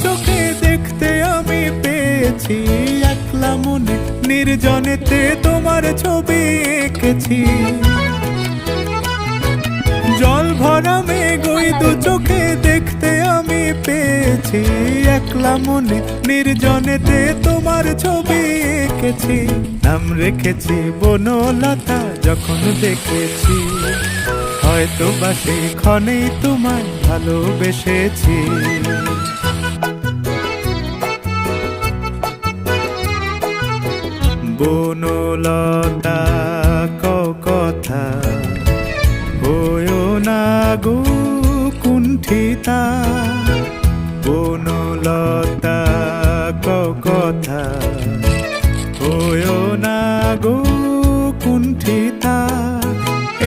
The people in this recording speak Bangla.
চোখে দেখতে আমি পেয়েছি, একলা মনে নির্জনেতে তোমার ছবি এঁকেছি। জল ভরা মেঘ ওই দু চোখে দেখতে আমি পেয়েছি, একলা মনে নির্জনেতে তোমার ছবি এঁকেছি। নাম রেখেছি বনলতা যখন দেখেছি, হয়তো বা সেই ক্ষণেই তোমায় ভালোবেসেছি। বনলতা কথা হয়ো না গো কুণ্ঠিতা, বনলতা